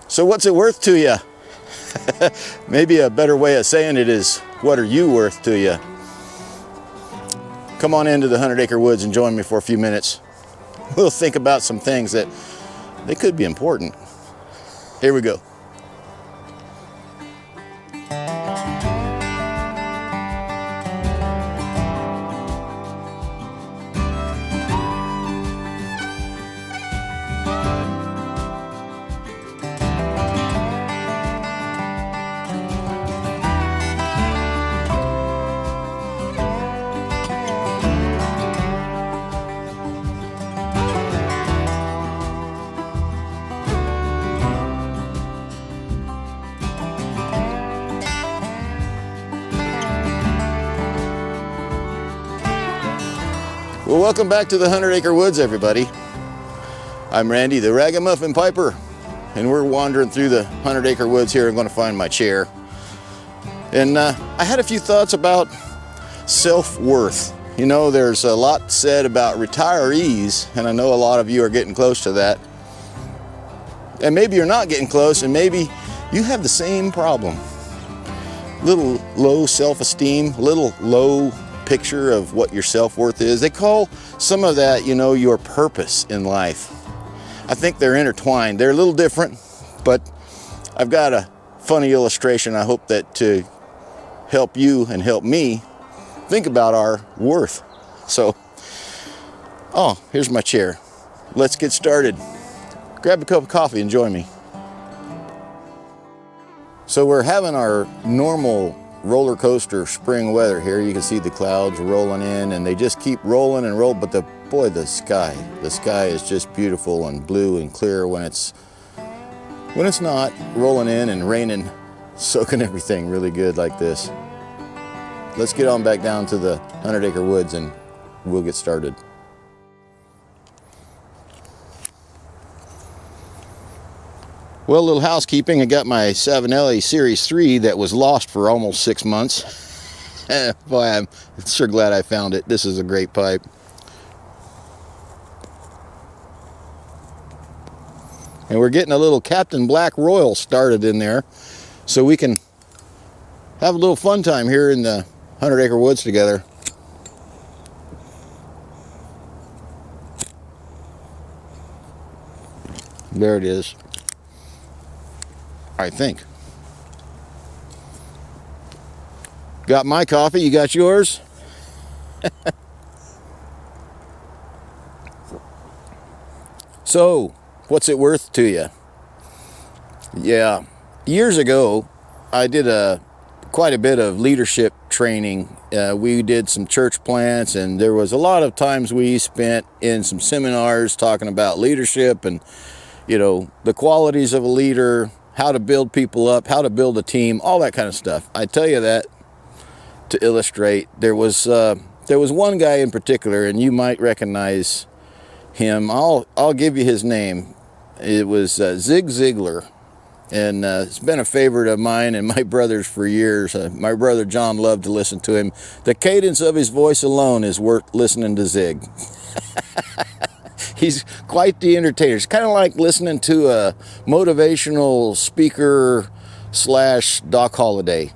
So what's it worth to you? Maybe a better way of saying it is, what are you worth to you? Come on into the 100 Acre Woods and join me for a few minutes. We'll think about some things that they could be important. Here we go. Well, welcome back to the 100 Acre Woods, everybody. I'm Randy, the ragamuffinpiper, and we're wandering through the 100 Acre Woods here. I'm going to find my chair. And I had a few thoughts about self-worth. You know, there's a lot said about retirees, and I know a lot of you are getting close to that. And maybe you're not getting close, and maybe you have the same problem. Little low self-esteem, little low picture of what your self-worth is. They call some of that, you know, your purpose in life. I think they're intertwined. They're a little different, but I've got a funny illustration. I hope that to help you and help me think about our worth. So, oh, here's my chair. Let's get started. Grab a cup of coffee and join me. So we're having our normal roller coaster spring weather here. You can see the clouds rolling in, and they just keep rolling and rolling. But the sky is just beautiful and blue and clear when it's not rolling in and raining, soaking everything really good like this. Let's get on back down to the 100 Acre Woods and we'll get started. Well, a little housekeeping. I got my Savinelli Series 3 that was lost for almost 6 months. Boy, I'm sure glad I found it. This is a great pipe. And we're getting a little Captain Black Royal started in there so we can have a little fun time here in the 100 Acre Woods together. There it is. I think. Got my coffee, you got yours? So, what's it worth to you? Yeah, years ago, I did quite a bit of leadership training. We did some church plants, and there was a lot of times we spent in some seminars talking about leadership and, you know, the qualities of a leader, how to build people up, how to build a team, all that kind of stuff. I tell you that to illustrate. There was one guy in particular, and you might recognize him. I'll give you his name. It was Zig Ziglar, and it's been a favorite of mine and my brother's for years. My brother John loved to listen to him. The cadence of his voice alone is worth listening to Zig. He's quite the entertainer. It's kind of like listening to a motivational speaker / Doc Holliday.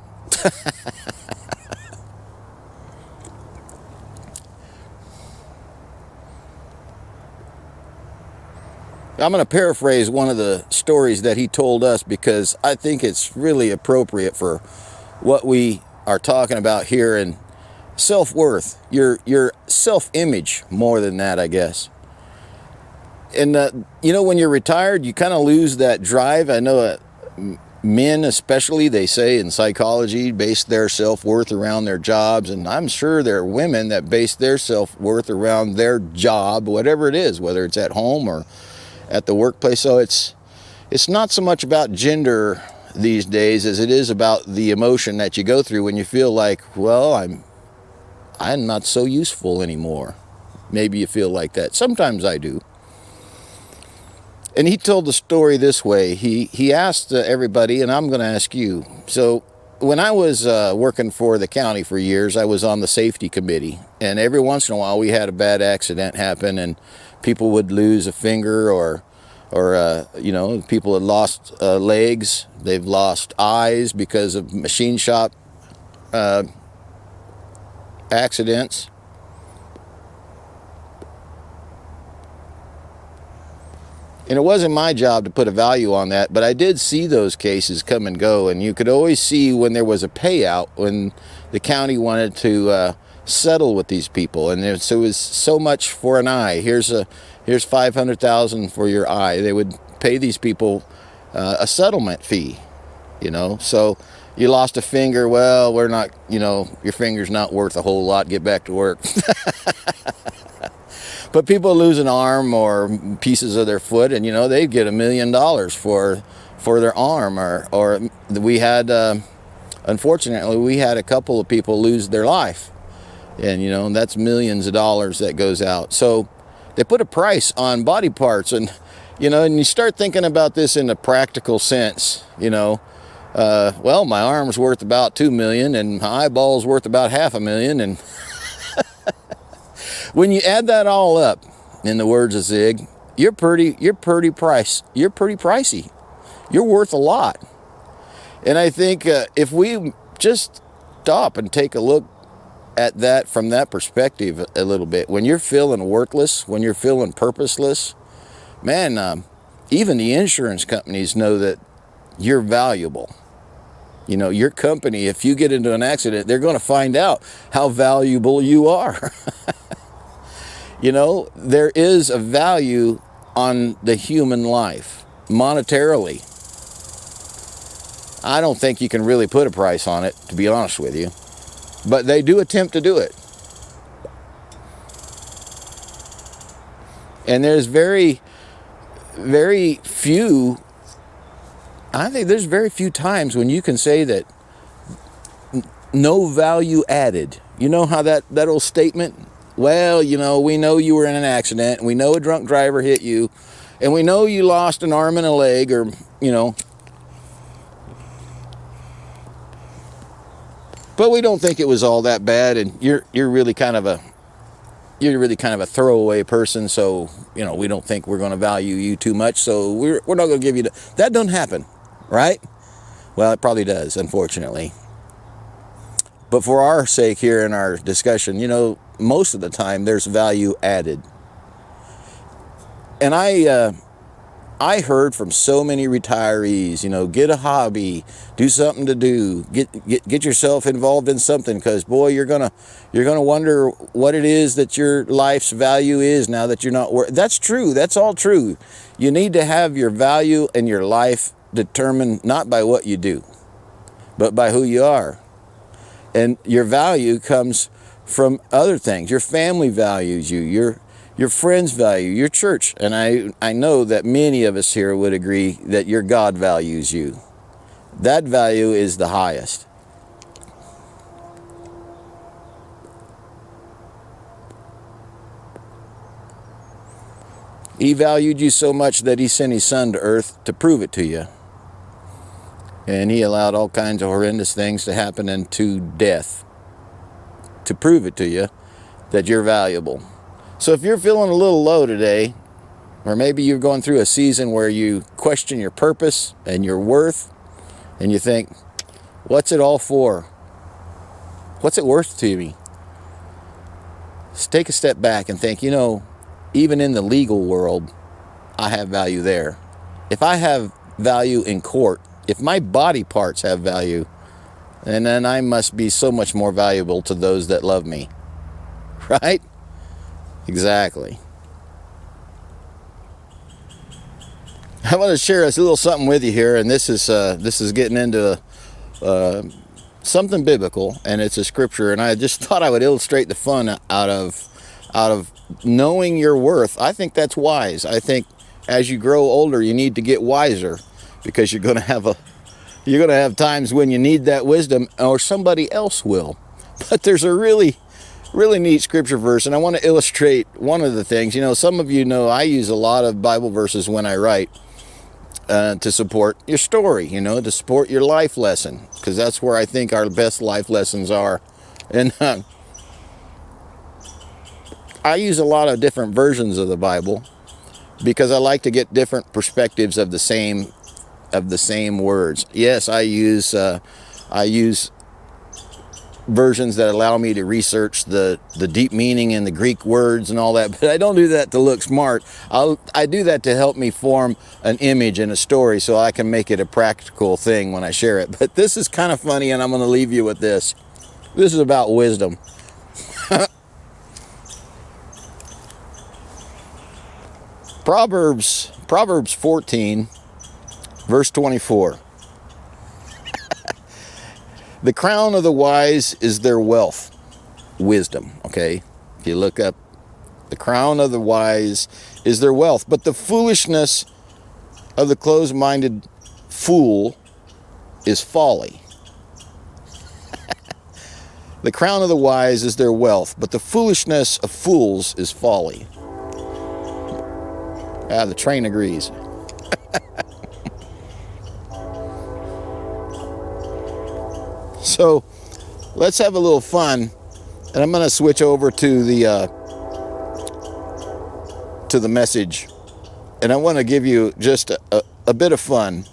I'm going to paraphrase one of the stories that he told us because I think it's really appropriate for what we are talking about here, and self-worth, your self-image, more than that, I guess. And, you know, when you're retired, you kind of lose that drive. I know men especially, they say in psychology, base their self-worth around their jobs. And I'm sure there are women that base their self-worth around their job, whatever it is, whether it's at home or at the workplace. So it's not so much about gender these days as it is about the emotion that you go through when you feel like, well, I'm not so useful anymore. Maybe you feel like that. Sometimes I do. And he told the story this way. He asked everybody, and I'm going to ask you. So when I was working for the county for years, I was on the safety committee. And every once in a while, we had a bad accident happen, and people would lose a finger or or you know, people have lost legs, they've lost eyes because of machine shop accidents. And it wasn't my job to put a value on that, but I did see those cases come and go, and you could always see when there was a payout, when the county wanted to settle with these people, and so it was so much for an eye. Here's $500,000 for your eye. They would pay these people a settlement fee, you know. So you lost a finger, well, we're not, you know, your finger's not worth a whole lot, get back to work. But people lose an arm or pieces of their foot, and you know, they'd get $1 million for their arm. Or we had, unfortunately, we had a couple of people lose their life, and you know, that's millions of dollars that goes out. So they put a price on body parts, and you know, and you start thinking about this in a practical sense. You know, well, my arm's worth about $2 million, and my eyeball's worth about $500,000, and when you add that all up, in the words of Zig, you're pretty pricey. You're worth a lot. And I think if we just stop and take a look at that from that perspective a little bit, when you're feeling worthless, when you're feeling purposeless, man, even the insurance companies know that you're valuable. You know, your company, if you get into an accident, they're going to find out how valuable you are. You know, there is a value on the human life, monetarily. I don't think you can really put a price on it, to be honest with you. But they do attempt to do it. And there's very, very few, I think there's very few times when you can say that no value added. You know how that old statement, well, you know, we know you were in an accident, and we know a drunk driver hit you, and we know you lost an arm and a leg, or, you know, but we don't think it was all that bad, and you're really kind of a throwaway person, so, you know, we don't think we're going to value you too much, so we're not going to give you that doesn't happen, right? Well, it probably does, unfortunately. But for our sake here in our discussion, you know, most of the time there's value added. And I heard from so many retirees, you know, get a hobby, do something to do, get yourself involved in something, because boy, you're gonna wonder what it is that your life's value is now that you're not working. That's true. That's all true. You need to have your value in your life determined not by what you do, but by who you are. And your value comes from other things. Your family values you. Your friends value your church. And I know that many of us here would agree that your God values you. That value is the highest. He valued you so much that he sent his son to earth to prove it to you. And he allowed all kinds of horrendous things to happen unto death to prove it to you that you're valuable. So if you're feeling a little low today, or maybe you're going through a season where you question your purpose and your worth, and you think, what's it all for? What's it worth to me? Just take a step back and think, you know, even in the legal world, I have value there. If I have value in court, if my body parts have value, and then I must be so much more valuable to those that love me. Right? Exactly. I want to share a little something with you here, and this is getting into something biblical, and it's a scripture, and I just thought I would illustrate the fun out of knowing your worth. I think that's wise. I think as you grow older, you need to get wiser, because you're going to have times when you need that wisdom, or somebody else will. But there's a really neat scripture verse, and I want to illustrate one of the things. You know, some of you know I use a lot of Bible verses when I write to support your story, you know, to support your life lesson, because that's where I think our best life lessons are. And I use a lot of different versions of the Bible. because I like to get different perspectives of the same words. Yes, I use versions that allow me to research the deep meaning in the Greek words and all that, but I don't do that to look smart. I do that to help me form an image and a story so I can make it a practical thing when I share it. But this is kind of funny, and I'm going to leave you with this. This is about wisdom. Proverbs 14, verse 24. The crown of the wise is their wealth, wisdom, okay? If you look up, the crown of the wise is their wealth, but the foolishness of the closed-minded fool is folly. The crown of the wise is their wealth, but the foolishness of fools is folly. Ah, the train agrees. So let's have a little fun, and I'm going to switch over to the message, and I want to give you just a bit of fun.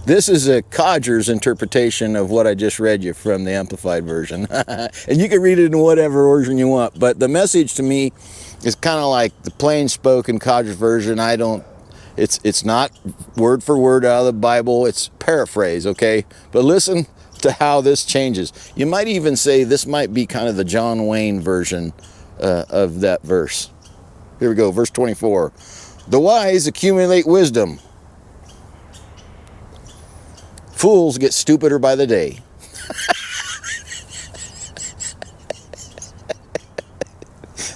This is a Codger's interpretation of what I just read you from the Amplified version. And you can read it in whatever version you want, but the message to me is kind of like the plain spoken Codger's version. It's not word for word out of the Bible, it's paraphrase, okay? But listen to how this changes. You might even say this might be kind of the John Wayne version of that verse. Here we go, verse 24. The wise accumulate wisdom. Fools get stupider by the day.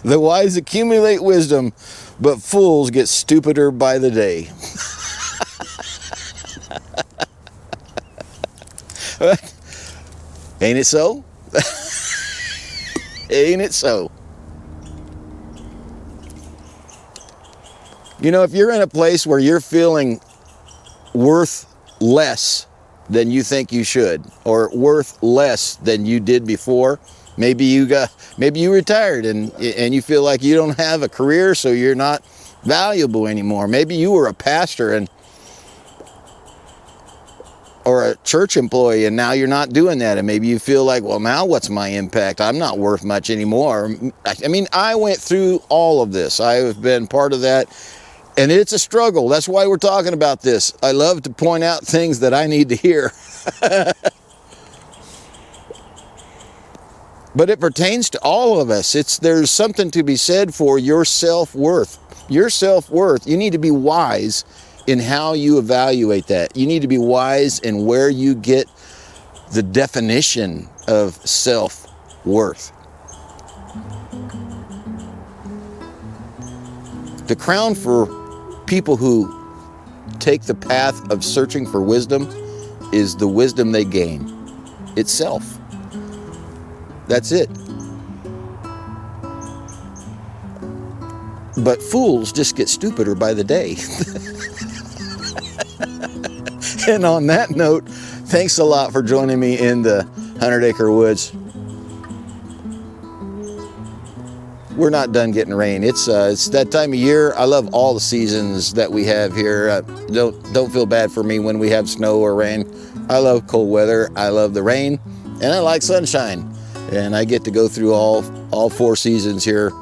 The wise accumulate wisdom, but fools get stupider by the day. Ain't it so? Ain't it so? You know, if you're in a place where you're feeling worth less than you think you should, or worth less than you did before, maybe you retired and you feel like you don't have a career, so you're not valuable anymore. Maybe you were a pastor or a church employee, and now you're not doing that, and maybe you feel like, well, now what's my impact? I'm not worth much anymore. I mean, I went through all of this. I have been part of that, and it's a struggle. That's why we're talking about this. I love to point out things that I need to hear. But it pertains to all of us. There's something to be said for your self-worth. Your self-worth, you need to be wise in how you evaluate that. You need to be wise in where you get the definition of self-worth. The crown for people who take the path of searching for wisdom is the wisdom they gain itself. That's it. But fools just get stupider by the day. And on that note, thanks a lot for joining me in the 100 Acre Woods. We're not done getting rain. It's that time of year. I love all the seasons that we have here. Don't feel bad for me when we have snow or rain. I love cold weather. I love the rain, and I like sunshine. And I get to go through all 4 seasons here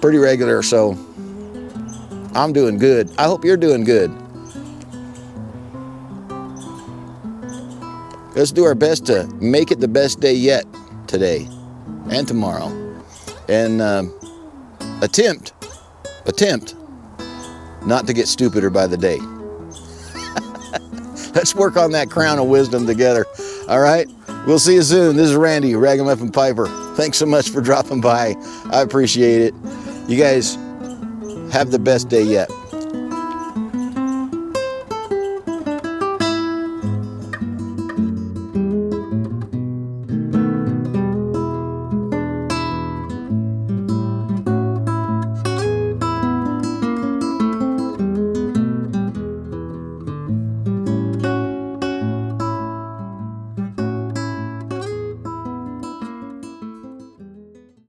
pretty regular, so I'm doing good. I hope you're doing good. Let's do our best to make it the best day yet today and tomorrow. And attempt not to get stupider by the day. Let's work on that crown of wisdom together. All right? We'll see you soon. This is Randy, ragamuffinpiper. Thanks so much for dropping by. I appreciate it. You guys have the best day yet.